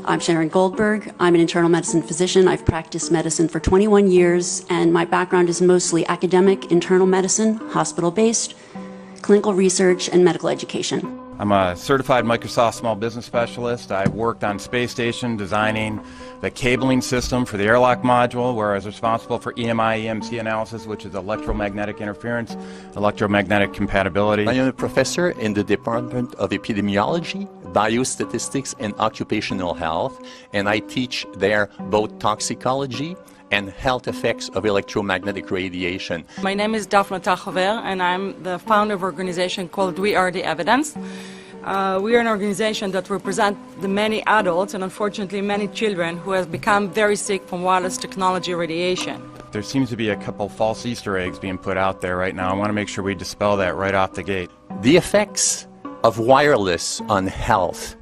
I'm Sharon Goldberg. I'm an internal medicine physician. I've practiced medicine for 21 years, and my background is mostly academic, internal medicine, hospital-based, clinical research, and medical education. I'm a certified Microsoft small business specialist. I worked on space station designing the cabling system for the airlock module, where I was responsible for EMI/EMC analysis, which is electromagnetic interference, electromagnetic compatibility. I am a professor in the Department of Epidemiology, Biostatistics, and Occupational Health, and I teach there both toxicology and health effects of electromagnetic radiation. My name is Daphne Tachover, and I'm the founder of an organization called We Are the Evidence. We are an organization that represents the many adults and unfortunately many children who have become very sick from wireless technology radiation. There seems to be a couple false Easter eggs being put out there right now. I want to make sure we dispel that right off the gate. The effects of wireless on health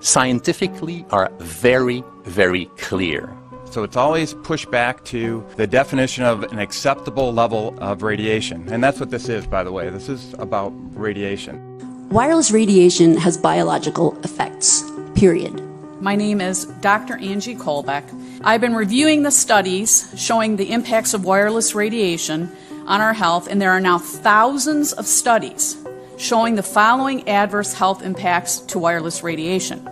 scientifically are very, very clear. So it's always pushed back to the definition of an acceptable level of radiation. And that's what this is, by the way. This is about radiation. Wireless radiation has biological effects, period. My name is Dr. Angie Kolbeck. I've been reviewing the studies showing the impacts of wireless radiation on our health, and there are now thousands of studies showing the following adverse health impacts to wireless radiation: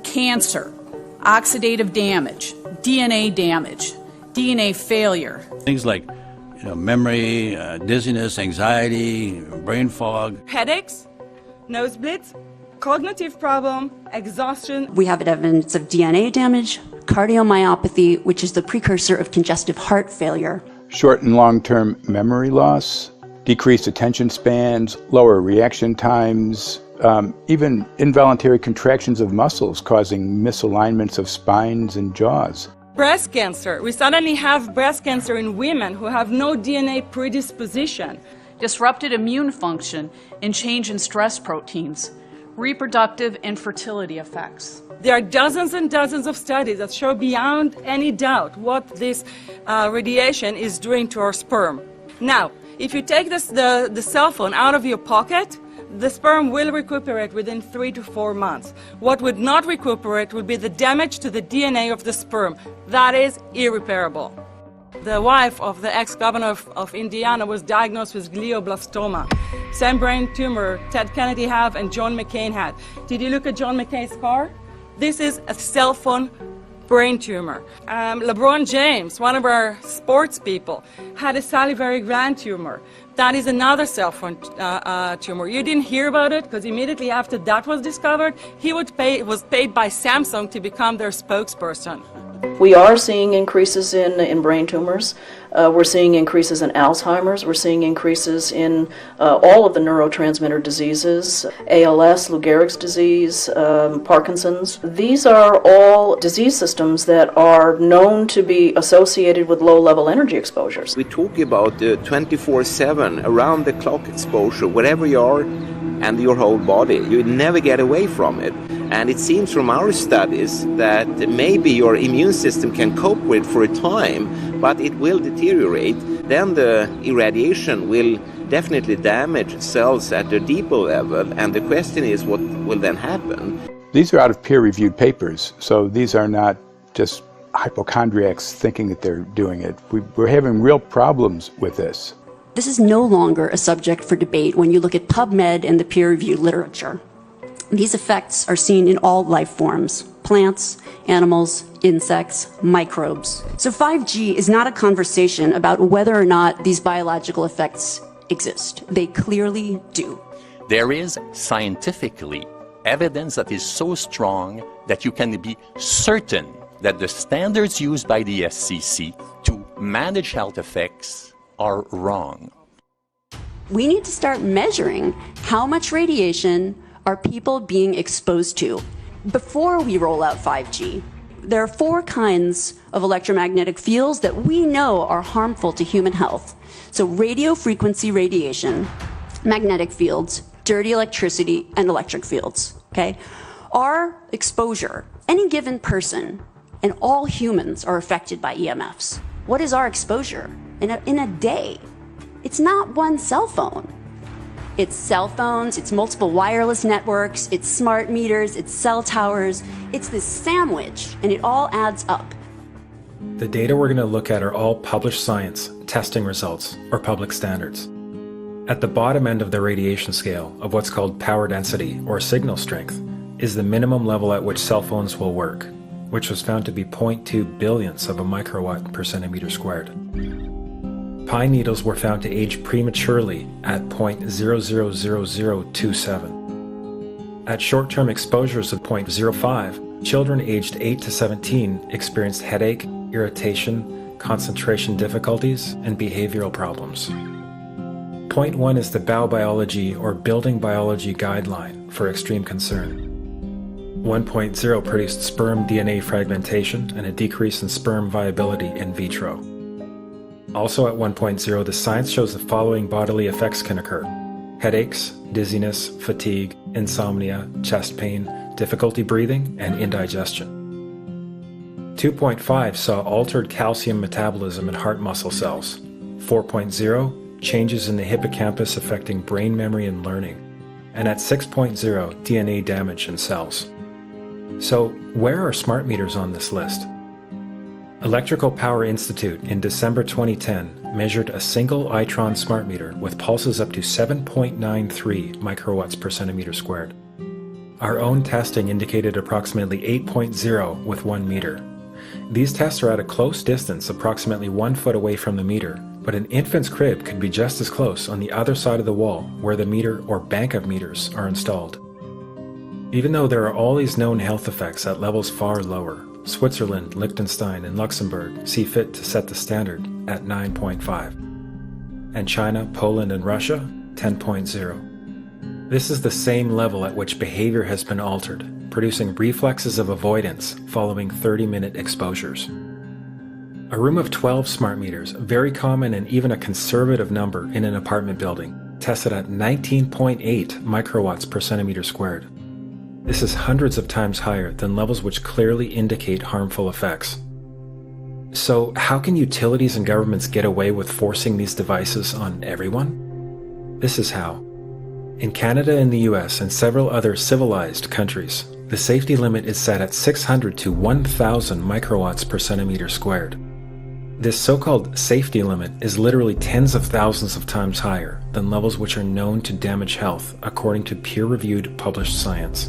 cancer, oxidative damage, DNA damage, DNA failure. Things like memory, dizziness, anxiety, brain fog. Headaches, nosebleeds, cognitive problem, exhaustion. We have evidence of DNA damage, cardiomyopathy, which is the precursor of congestive heart failure. Short and long-term memory loss, decreased attention spans, lower reaction times, even involuntary contractions of muscles causing misalignments of spines and jaws. Breast cancer. We suddenly have breast cancer in women who have no DNA predisposition. Disrupted immune function and change in stress proteins, reproductive and fertility effects. There are dozens and dozens of studies that show beyond any doubt what this radiation is doing to our sperm. Now, if you take the cell phone out of your pocket, the sperm will recuperate within 3 to 4 months. What would not recuperate would be the damage to the DNA of the sperm. That is irreparable. The wife of the ex-governor of Indiana was diagnosed with glioblastoma. Same brain tumor Ted Kennedy had and John McCain had. Did you look at John McCain's scar? This is a cell phone brain tumor. LeBron James, one of our sports people, had a salivary gland tumor. That is another cell phone tumor. You didn't hear about it because immediately after that was discovered, he was paid by Samsung to become their spokesperson. We are seeing increases in brain tumors. We're seeing increases in Alzheimer's. We're seeing increases in all of the neurotransmitter diseases, ALS, Lou Gehrig's disease, Parkinson's. These are all disease systems that are known to be associated with low-level energy exposures. We talk about 24/7, around-the-clock exposure, wherever you are and your whole body. You never get away from it. And it seems from our studies that maybe your immune system can cope with for a time, but it will deteriorate. Then the irradiation will definitely damage cells at a deeper level, and the question is what will then happen? These are out of peer-reviewed papers, so these are not just hypochondriacs thinking that they're doing it. We're having real problems with this. This is no longer a subject for debate when you look at PubMed and the peer-reviewed literature. These effects are seen in all life forms: plants, animals, insects, microbes. So 5G is not a conversation about whether or not these biological effects exist. They clearly do. There is scientifically evidence that is so strong that you can be certain that the standards used by the SCC to manage health effects are wrong. We need to start measuring how much radiation are people being exposed to before we roll out 5G. There are 4 kinds of electromagnetic fields that we know are harmful to human health. So radio frequency radiation, magnetic fields, dirty electricity, and electric fields, okay? Our exposure, any given person, and all humans are affected by EMFs. What is our exposure? In a day, it's not one cell phone. It's cell phones, it's multiple wireless networks, it's smart meters, it's cell towers. It's this sandwich, and it all adds up. The data we're going to look at are all published science, testing results, or public standards. At the bottom end of the radiation scale of what's called power density, or signal strength, is the minimum level at which cell phones will work, which was found to be 0.2 billionths of a microwatt per centimeter squared. Pine needles were found to age prematurely at 0.000027. At short-term exposures of 0.05, children aged 8 to 17 experienced headache, irritation, concentration difficulties, and behavioral problems. 0.1 is the Bow Biology or Building Biology Guideline for extreme concern. 1.0 produced sperm DNA fragmentation and a decrease in sperm viability in vitro. Also at 1.0, the science shows the following bodily effects can occur: headaches, dizziness, fatigue, insomnia, chest pain, difficulty breathing, and indigestion. 2.5 saw altered calcium metabolism in heart muscle cells. 4.0, changes in the hippocampus affecting brain memory and learning. And at 6.0, DNA damage in cells. So, where are smart meters on this list? Electrical Power Institute in December 2010 measured a single Itron smart meter with pulses up to 7.93 microwatts per centimeter squared. Our own testing indicated approximately 8.0 with 1 meter. These tests are at a close distance, approximately 1 foot away from the meter, but an infant's crib could be just as close on the other side of the wall where the meter or bank of meters are installed. Even though there are all these known health effects at levels far lower, Switzerland, Liechtenstein, and Luxembourg see fit to set the standard at 9.5. And China, Poland, and Russia, 10.0. This is the same level at which behavior has been altered, producing reflexes of avoidance following 30-minute exposures. A room of 12 smart meters, very common and even a conservative number in an apartment building, tested at 19.8 microwatts per centimeter squared. This is hundreds of times higher than levels which clearly indicate harmful effects. So, how can utilities and governments get away with forcing these devices on everyone? This is how. In Canada and the US and several other civilized countries, the safety limit is set at 600 to 1,000 microwatts per centimeter squared. This so-called safety limit is literally tens of thousands of times higher than levels which are known to damage health according to peer-reviewed published science.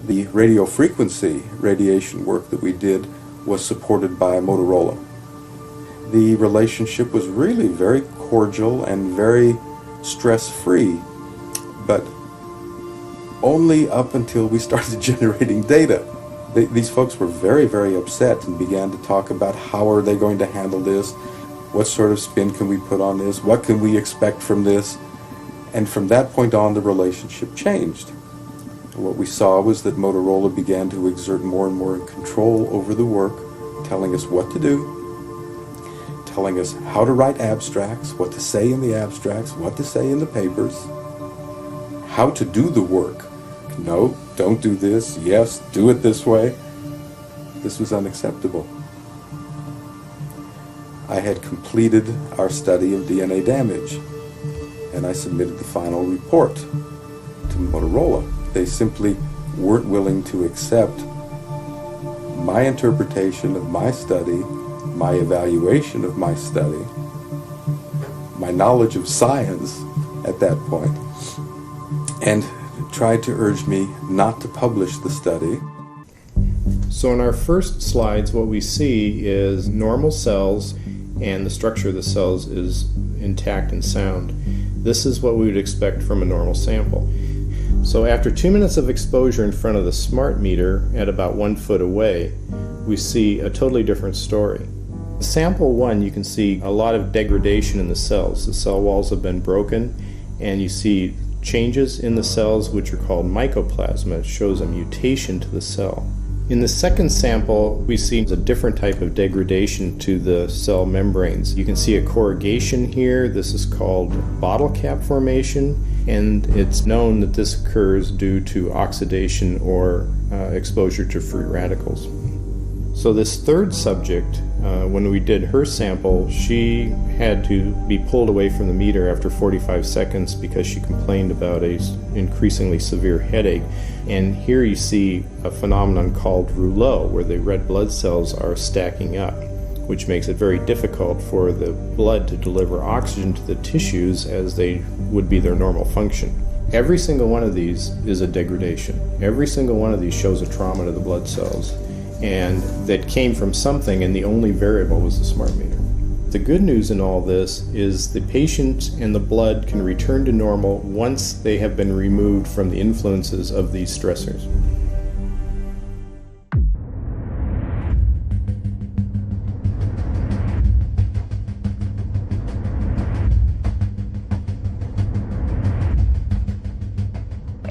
The radio frequency radiation work that we did was supported by Motorola. The relationship was really very cordial and very stress-free, but only up until we started generating data. These folks were very, very upset and began to talk about how are they going to handle this, what sort of spin can we put on this, what can we expect from this, and from that point on the relationship changed. What we saw was that Motorola began to exert more and more control over the work, telling us what to do, telling us how to write abstracts, what to say in the abstracts, what to say in the papers, how to do the work. No, don't do this. Yes, do it this way. This was unacceptable. I had completed our study of DNA damage, and I submitted the final report to Motorola. They simply weren't willing to accept my interpretation of my study, my evaluation of my study, my knowledge of science at that point, and tried to urge me not to publish the study. So in our first slides, what we see is normal cells, and the structure of the cells is intact and sound. This is what we would expect from a normal sample. So after 2 minutes of exposure in front of the smart meter at about 1 foot away, we see a totally different story. Sample 1, you can see a lot of degradation in the cells. The cell walls have been broken, and you see changes in the cells which are called mycoplasma. It shows a mutation to the cell. In the second sample, we see a different type of degradation to the cell membranes. You can see a corrugation here. This is called bottle cap formation, and it's known that this occurs due to oxidation or exposure to free radicals. So this third subject When we did her sample, she had to be pulled away from the meter after 45 seconds because she complained about an increasingly severe headache. And here you see a phenomenon called rouleau, where the red blood cells are stacking up, which makes it very difficult for the blood to deliver oxygen to the tissues as they would be their normal function. Every single one of these is a degradation. Every single one of these shows a trauma to the blood cells, and that came from something, and the only variable was the smart meter. The good news in all this is the patient and the blood can return to normal once they have been removed from the influences of these stressors.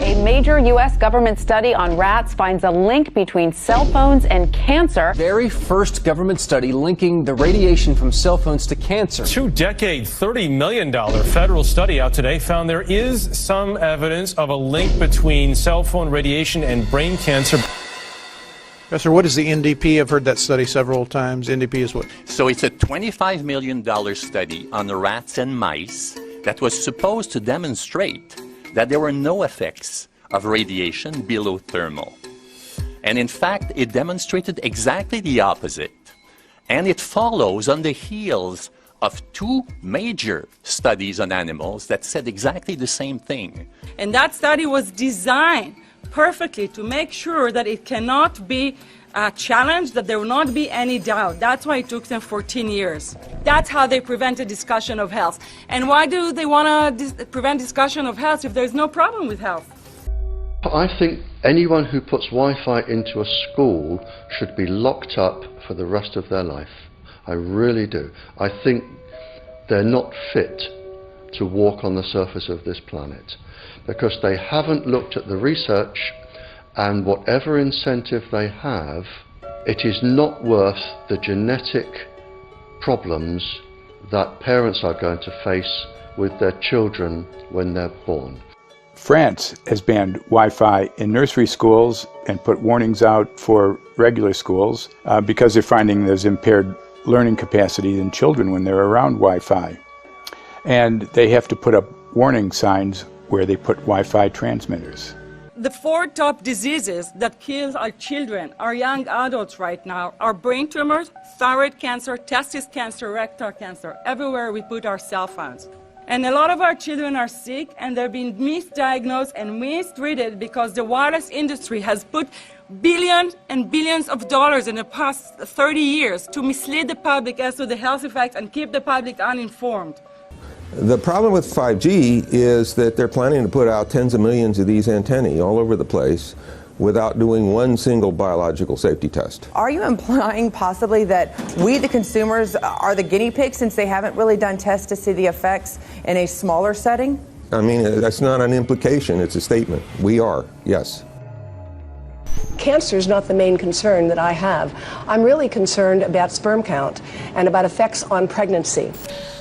A major U.S. government study on rats finds a link between cell phones and cancer. Very first government study linking the radiation from cell phones to cancer. Two-decade, $30 million federal study out today found there is some evidence of a link between cell phone radiation and brain cancer. Professor, what is the NDP? I've heard that study several times. NDP is what? So it's a $25 million study on rats and mice that was supposed to demonstrate that there were no effects of radiation below thermal. And in fact, it demonstrated exactly the opposite. And it follows on the heels of two major studies on animals that said exactly the same thing. And that study was designed perfectly to make sure that it cannot be challenged, that there will not be any doubt. That's why it took them 14 years. That's how they prevented discussion of health. And why do they want to prevent discussion of health if there's no problem with health? I think anyone who puts Wi-Fi into a school should be locked up for the rest of their life. I really do. I think they're not fit to walk on the surface of this planet because they haven't looked at the research, and whatever incentive they have, it is not worth the genetic problems that parents are going to face with their children when they're born. France has banned Wi-Fi in nursery schools and put warnings out for regular schools because they're finding there's impaired learning capacity in children when they're around Wi-Fi. And they have to put up warning signs where they put Wi-Fi transmitters. The 4 top diseases that kill our children, our young adults right now, are brain tumors, thyroid cancer, testis cancer, rectal cancer, everywhere we put our cell phones. And a lot of our children are sick and they're being misdiagnosed and mistreated because the wireless industry has put billions and billions of dollars in the past 30 years to mislead the public as to the health effects and keep the public uninformed. The problem with 5G is that they're planning to put out tens of millions of these antennae all over the place without doing one single biological safety test. Are you implying possibly that we, the consumers, are the guinea pigs since they haven't really done tests to see the effects in a smaller setting? I mean, that's not an implication, it's a statement. We are, yes. Cancer is not the main concern that I have. I'm really concerned about sperm count and about effects on pregnancy.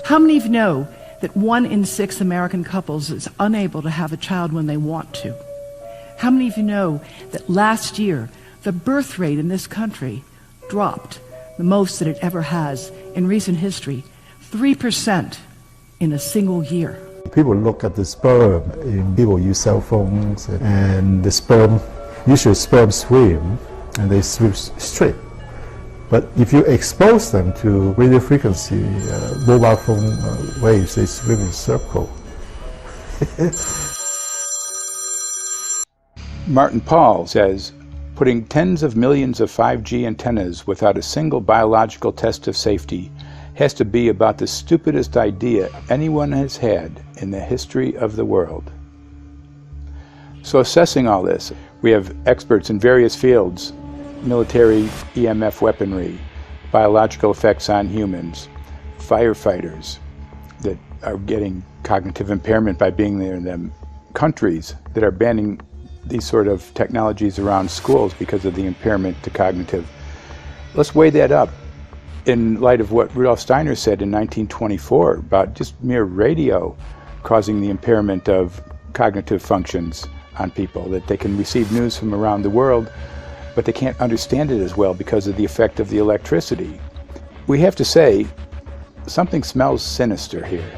How many of you know that 1 in 6 American couples is unable to have a child when they want to? How many of you know that last year the birth rate in this country dropped the most that it ever has in recent history, 3% in a single year? People look at the sperm, and people use cell phones, and the sperm, usually sperm swim, and they swim straight. But if you expose them to radio frequency, mobile phone waves, they swim in a circle. Martin Paul says, putting tens of millions of 5G antennas without a single biological test of safety has to be about the stupidest idea anyone has had in the history of the world. So assessing all this, we have experts in various fields: military EMF weaponry, biological effects on humans, firefighters that are getting cognitive impairment by being there in them, countries that are banning these sort of technologies around schools because of the impairment to cognitive. Let's weigh that up in light of what Rudolf Steiner said in 1924 about just mere radio causing the impairment of cognitive functions on people, that they can receive news from around the world, but they can't understand it as well because of the effect of the electricity. we have to say, something smells sinister here.